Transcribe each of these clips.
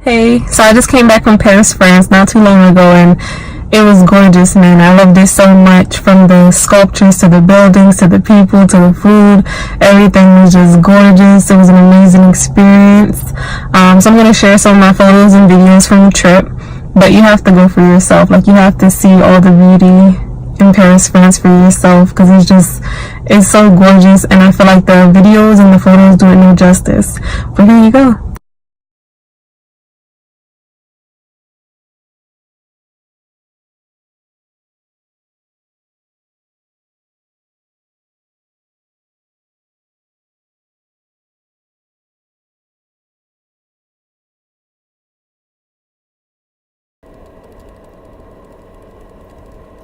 Hey, so I just came back from Paris, France not too long ago, and it was gorgeous, man. I loved it so much, from the sculptures to the buildings to the people to the food. Everything was just gorgeous. It was an amazing experience. So I'm going to share some of my photos and videos from the trip, but you have to go for yourself. Like, you have to see all the beauty in Paris, France for yourself, because it's so gorgeous, and I feel like the videos and the photos do it no justice. But here you go.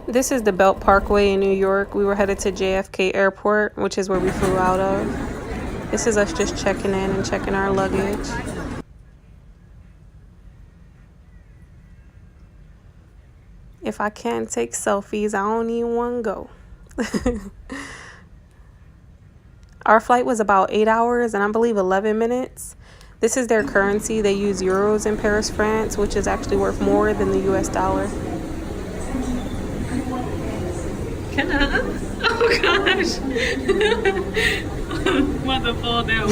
This is the Belt Parkway in New York. We were headed to JFK Airport, which is where we flew out of. This is us just checking in and checking our luggage. If I can't take selfies, I don't even want to go. Our flight was about 8 hours and I believe 11 minutes. This is their currency. They use euros in Paris, France, which is actually worth more than the US dollar. Oh gosh. I'm about to fall down.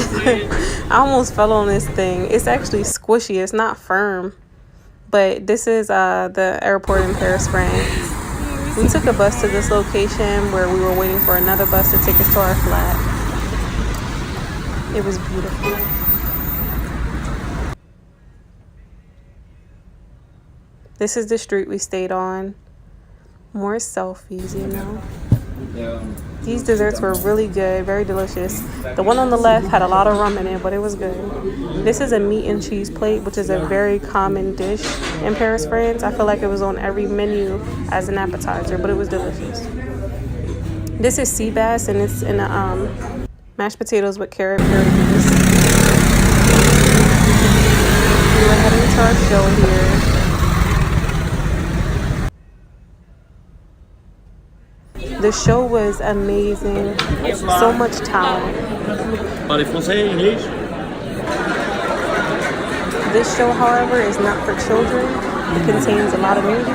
I almost fell on this thing. It's actually squishy. It's not firm. But this is the airport in Paris, France. We took a bus to this location where we were waiting for another bus to take us to our flat. It was beautiful. This is the street we stayed on. More selfies, you know. These desserts were really good, very delicious. The one on the left had a lot of rum in it, but it was good. This is a meat and cheese plate, which is a very common dish in Paris, France. I feel like it was on every menu as an appetizer, but it was delicious. This is sea bass, and it's in mashed potatoes with carrot peas. We were heading to our show here. The show was amazing. So much talent. This show, however, is not for children. It contains a lot of nudity,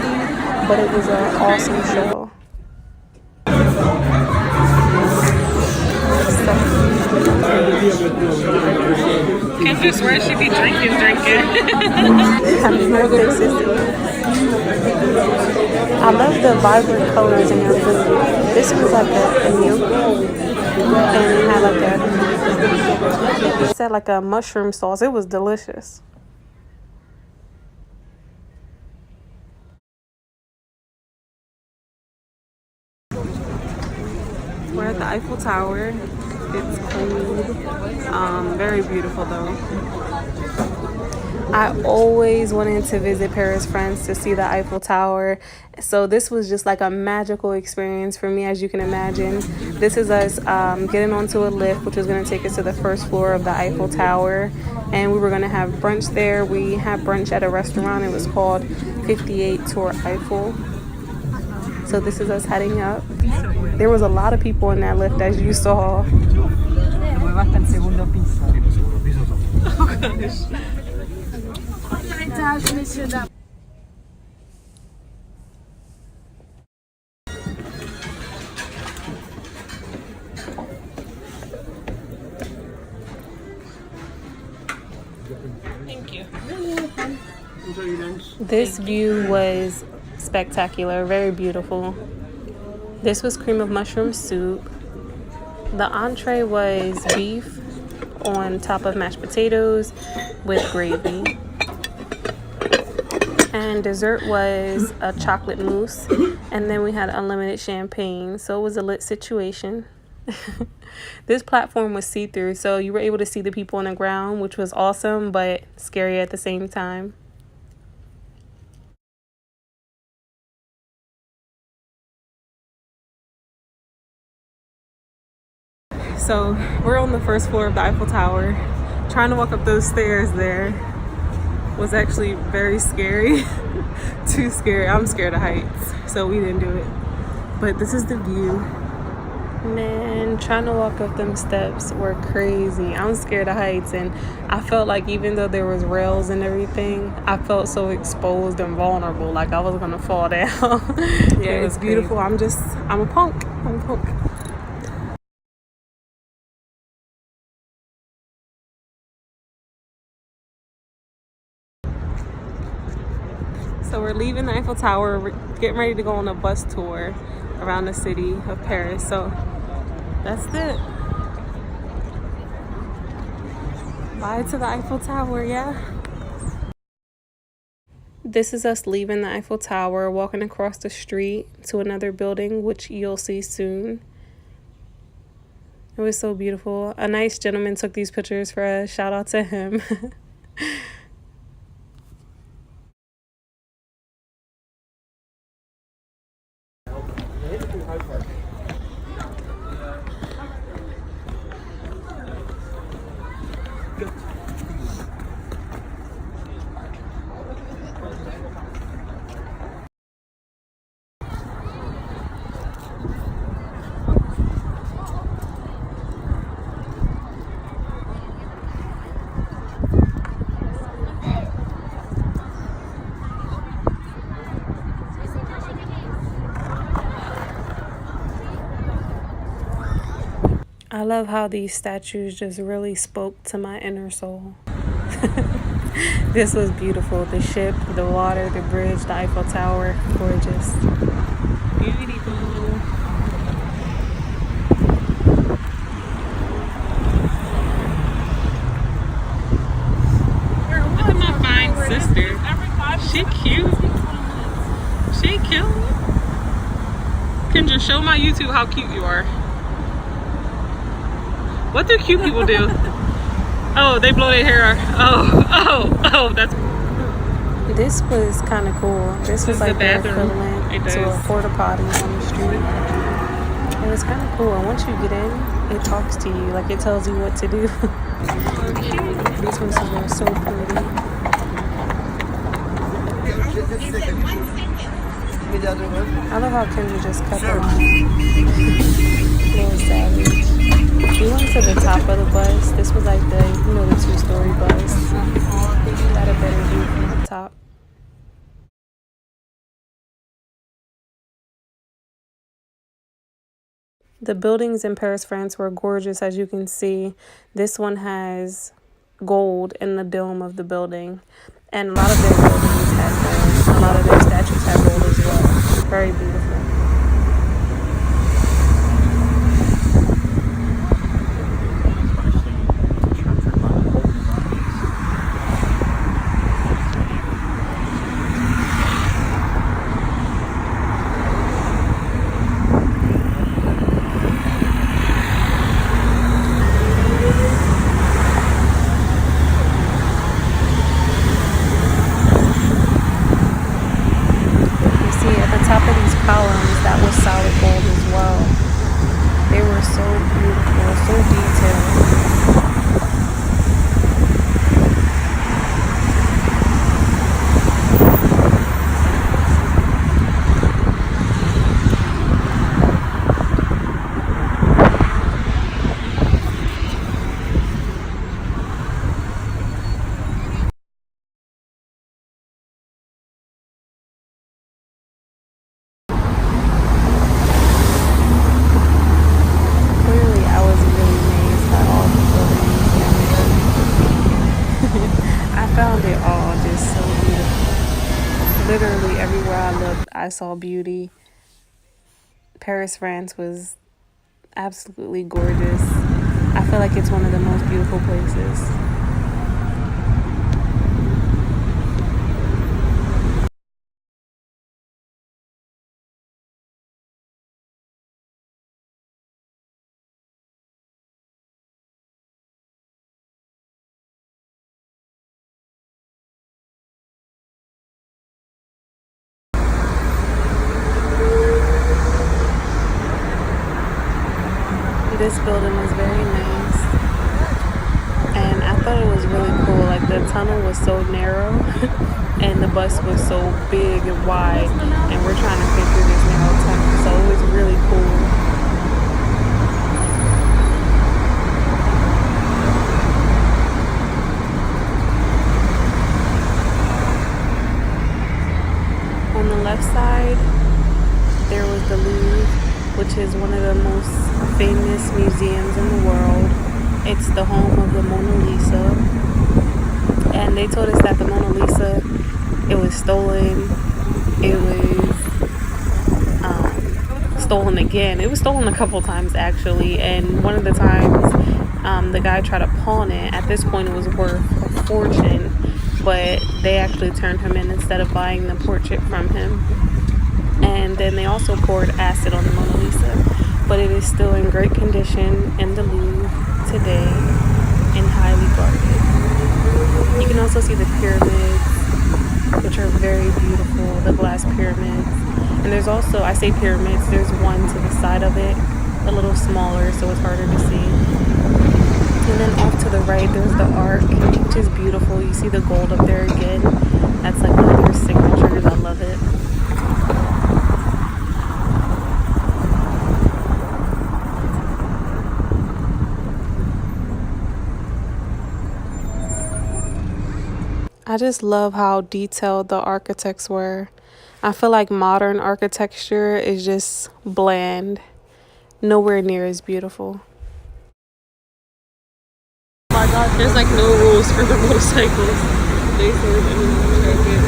but it was an awesome show. Kendra swears she be drinking. Happy birthday, sister. I love the vibrant colors in their food. This was like a milk, and it had like a mushroom sauce. It was delicious. We're at the Eiffel Tower. It's cold. Very beautiful though. I always wanted to visit Paris, France to see the Eiffel Tower. So this was just like a magical experience for me, as you can imagine. This is us getting onto a lift, which was going to take us to the first floor of the Eiffel Tower. And we were going to have brunch there. We had brunch at a restaurant. It was called 58 Tour Eiffel. So this is us heading up. There was a lot of people in that lift, as you saw. Oh gosh. Thank you. This view was spectacular, very beautiful. This was cream of mushroom soup. The entree was beef on top of mashed potatoes with gravy. And dessert was a chocolate mousse, and then we had unlimited champagne, so it was a lit situation. This platform was see-through, so you were able to see the people on the ground, which was awesome but scary at the same time. So we're on the first floor of the Eiffel Tower. Trying to walk up those stairs there was actually very scary. Too scary. I'm scared of heights, so we didn't do it. But this is the view. Man, trying to walk up them steps were crazy. I'm scared of heights, and I felt like even though there was rails and everything, I felt so exposed and vulnerable, like I was gonna fall down. Yeah, it's beautiful. Crazy. I'm a punk. I'm a punk. So we're leaving the Eiffel Tower. We're getting ready to go on a bus tour around the city of Paris. So that's it. Bye to the Eiffel Tower, yeah? This is us leaving the Eiffel Tower, walking across the street to another building, which you'll see soon. It was so beautiful. A nice gentleman took these pictures for us. Shout out to him. I love how these statues just really spoke to my inner soul. This was beautiful. The ship, the water, the bridge, the Eiffel Tower, gorgeous. Beautiful. Look at my fine sister. She cute. She cute. Kendra, show my YouTube how cute you are. What do cute people do? Oh, they blow their hair. Oh, that's... This was kind of cool. This was like the equivalent to a porta potty on the street. It was kind of cool. And once you get in, it talks to you. Like, it tells you what to do. These ones are so pretty. I love how Kendra just kept on. Little savage. We went to the top of the bus. This was like the 2-story bus. Got a better view from the top. The buildings in Paris, France were gorgeous, as you can see. This one has gold in the dome of the building. And a lot of their buildings had gold. A lot of their statues had gold as well. Very beautiful. Literally everywhere I looked, I saw beauty. Paris, France was absolutely gorgeous. I feel like it's one of the most beautiful places. This building was very nice, and I thought it was really cool. Like, the tunnel was so narrow and the bus was so big and wide, and we're trying to fit through this narrow tunnel, so it was really cool. left side, there was the Louvre, which is one of the most famous museums in the world. It's the home of the Mona Lisa. And they told us that the Mona Lisa, it was stolen. It was stolen again. It was stolen a couple times, actually. And one of the times, the guy tried to pawn it. At this point, it was worth a fortune. But they actually turned him in instead of buying the portrait from him. And then they also poured acid on the Mona Lisa. But it is still in great condition in the Louvre today and highly guarded. You can also see the pyramids, which are very beautiful, the glass pyramids. And there's also, I say pyramids, there's one to the side of it, a little smaller, so it's harder to see. And then off to the right, there's the Ark, which is beautiful. You see the gold up there again. That's like one of their signatures. I love it. I just love how detailed the architects were. I feel like modern architecture is just bland, nowhere near as beautiful. Oh my God, there's like no rules for the motorcycles. They said anyone check it.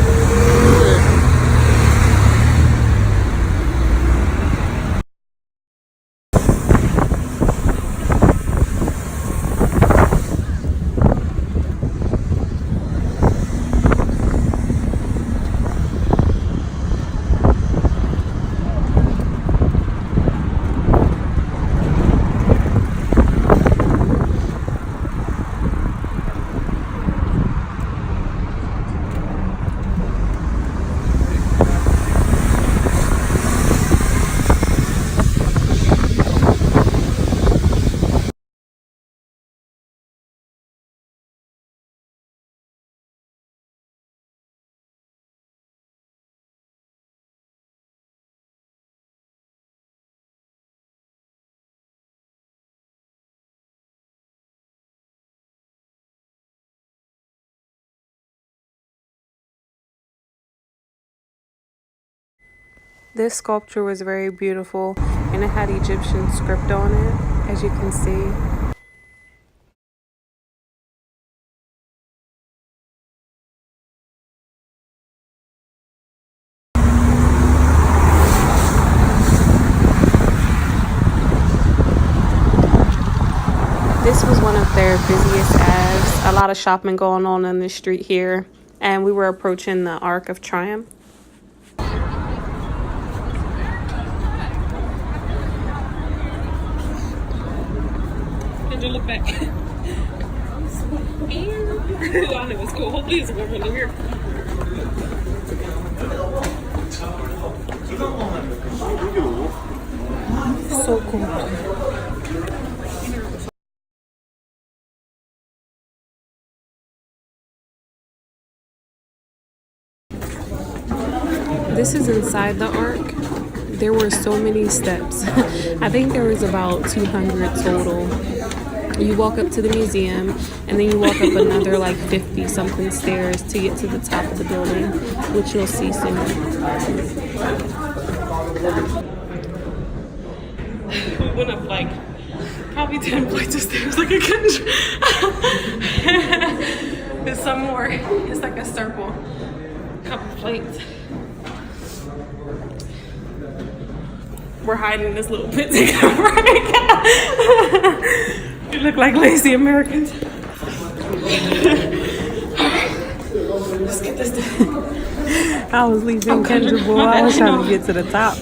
This sculpture was very beautiful, and it had Egyptian script on it, as you can see. This was one of their busiest ads. A lot of shopping going on the street here, and we were approaching the Arc of Triumph. Kendra, look back. I thought it was cool. Hopefully it's warm in here. So cool. This is inside the Arc. There were so many steps. I think there was about 200 total. You walk up to the museum, and then you walk up another like 50 something stairs to get to the top of the building, which you'll see soon. We went up like probably 10 flights of stairs, like a country. There's some more. It's like a circle. Couple flights. We're hiding in this little pit to get a break. We look like lazy Americans. Let's get this done. I was leaving Kendra, boy. I was trying to get to the top.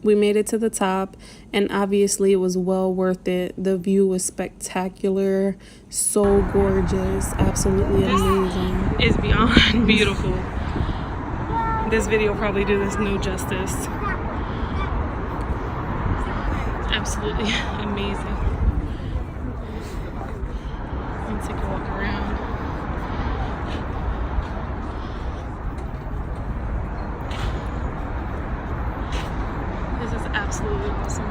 We made it to the top, and obviously it was well worth it. The view was spectacular, so gorgeous, absolutely amazing. It's beyond beautiful. This video probably do this no justice. Absolutely amazing. Let me take a walk around. This is absolutely awesome.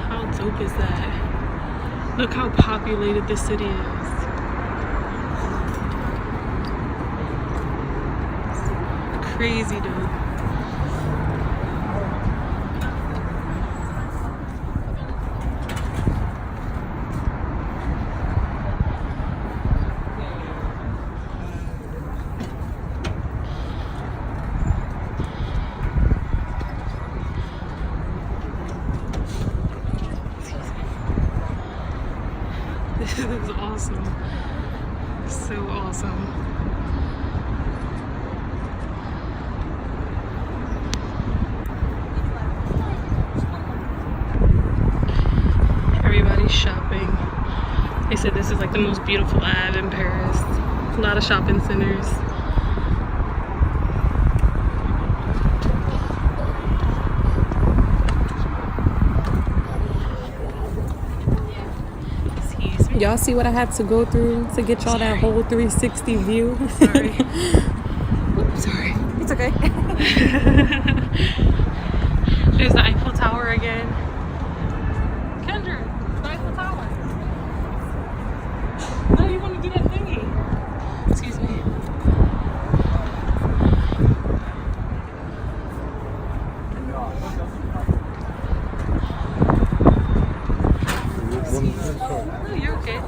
How dope is that? Look how populated this city is. Crazy, dude. This is awesome. So awesome. Everybody's shopping. They said this is like the most beautiful ave in Paris. A lot of shopping centers. Y'all see what I had to go through to get y'all that whole 360 view? Sorry. Oops, sorry. It's okay. There's the Eiffel Tower again. Kendra, the Eiffel Tower. No, you want to do that thingy. Excuse me. Oh, you're okay.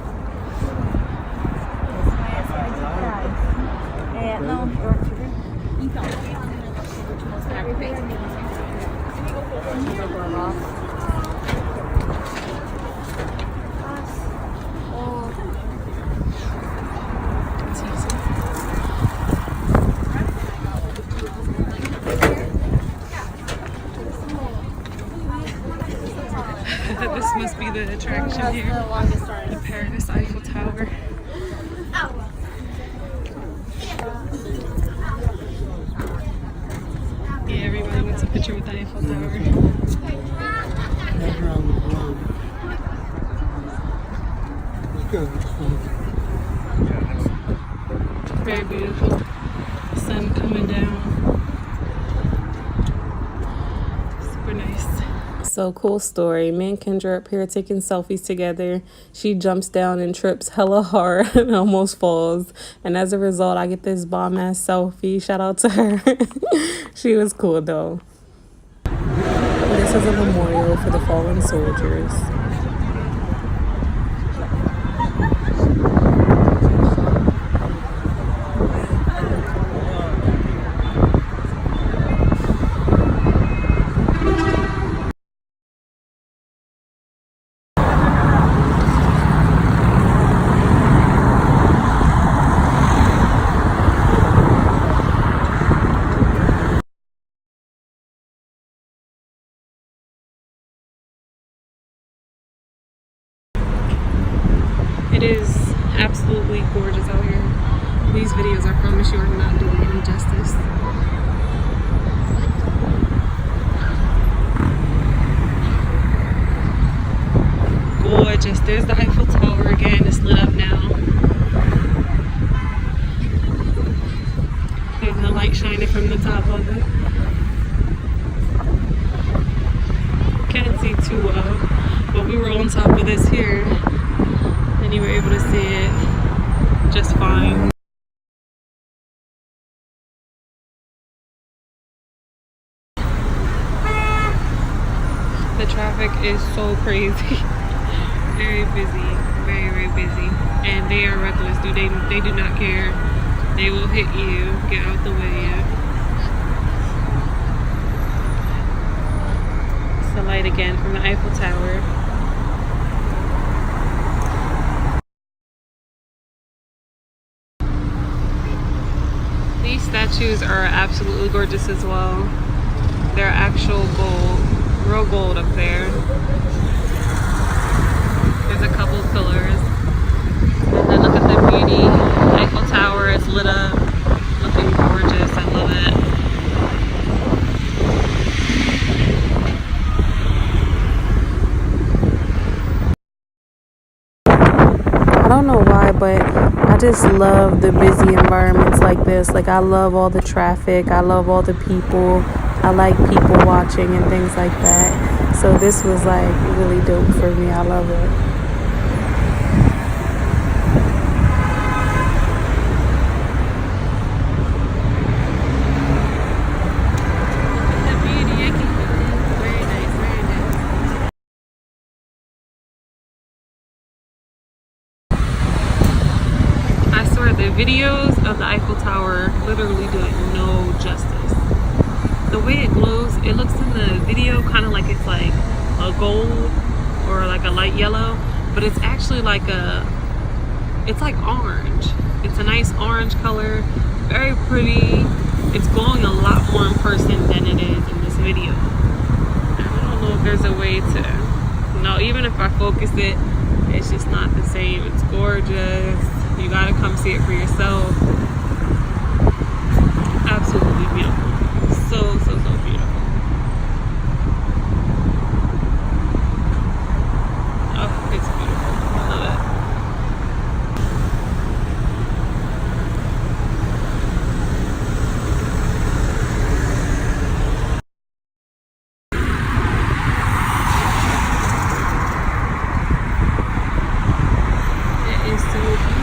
This must be the attraction here. The Paris Eiffel Tower. Yeah, everybody wants a picture with the Eiffel Tower. Very beautiful. Sun coming down. Super nice. So cool story. Me and Kendra up here taking selfies together. She jumps down and trips hella hard and almost falls. And as a result, I get this bomb ass selfie. Shout out to her. She was cool though. This is a memorial for the fallen soldiers. It is absolutely gorgeous out here. These videos, I promise you, are not doing any justice. Gorgeous. There's the Eiffel Tower again. It's lit up now. There's the light shining from the top of it. Can't see too well, but we were on top of this here. And you were able to see it just fine. The traffic is so crazy. Very busy, very busy. And they are reckless, dude. They do not care. They will hit you. Get out the way. It's the light again from the Eiffel Tower. These statues are absolutely gorgeous as well. They're actual gold, real gold up there. There's a couple pillars. And then look at the beauty. Eiffel Tower is lit up, looking gorgeous. I love it. I don't know why, but I just love the busy environments like this. Like, I love all the traffic. I love all the people. I like people watching and things like that. So this was like really dope for me. I love it. videos of the Eiffel Tower literally do it no justice. The way it glows, it looks in the video kind of like it's like a gold or like a light yellow, but it's actually like it's like orange. It's a nice orange color, very pretty. It's glowing a lot more in person than it is in this video. I don't know if there's a way to, no, even if I focus it, it's just not the same. It's gorgeous. You gotta come see it for yourself. Absolutely beautiful. So beautiful. Oh, it's beautiful. I love it. It is so beautiful.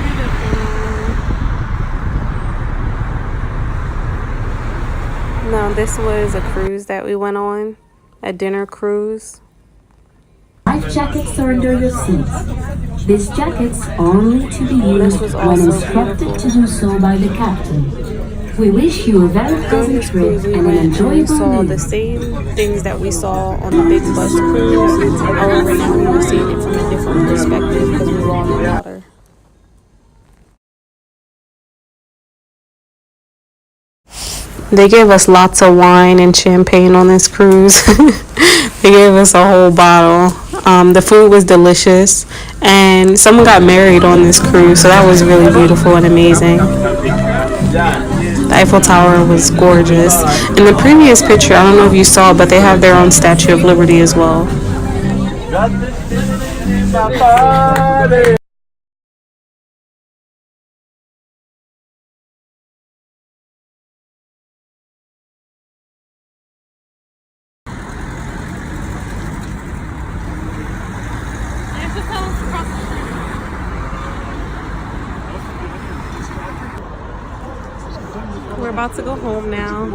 Now, this was a cruise that we went on, a dinner cruise. Life jackets are under your seats. These jackets are only to be used was when also instructed beautiful. to do so by the captain. We wish you a very On pleasant this trip cruise we and an went and we enjoyable saw the meal. same things that we saw on the big bus cruise. However, now we were seeing it from a different perspective because we were on the water. They gave us lots of wine and champagne on this cruise. They gave us a whole bottle. The food was delicious, and someone got married on this cruise, so that was really beautiful and amazing. The Eiffel Tower was gorgeous. In the previous picture, I don't know if you saw, but they have their own Statue of Liberty as well. We're about to go home now.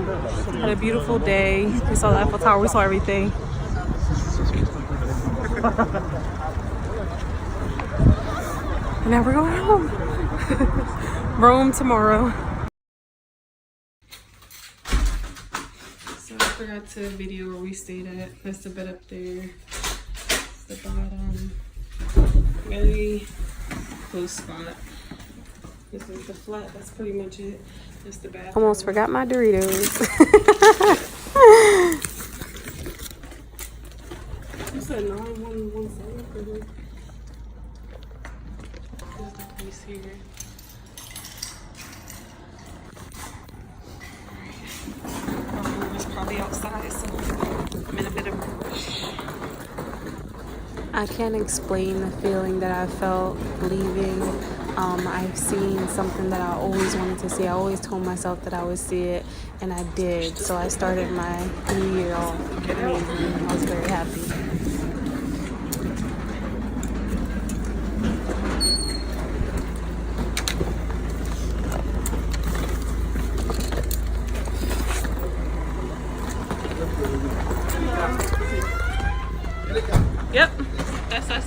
Had a beautiful day. We saw the Eiffel Tower. We saw everything. And now we're going home. Rome tomorrow. So I forgot to video where we stayed at. That's the bed up there. It's the bottom. Very close spot. This is the flat. That's pretty much it. That's the bathroom. Almost forgot my Doritos. You said 9117. This is the place here. It's probably outside, so I'm in a bit of a rush. I can't explain the feeling that I felt leaving. I've seen something that I always wanted to see. I always told myself that I would see it, and I did. So I started my new year off amazing. I was very happy. Yep, that's us.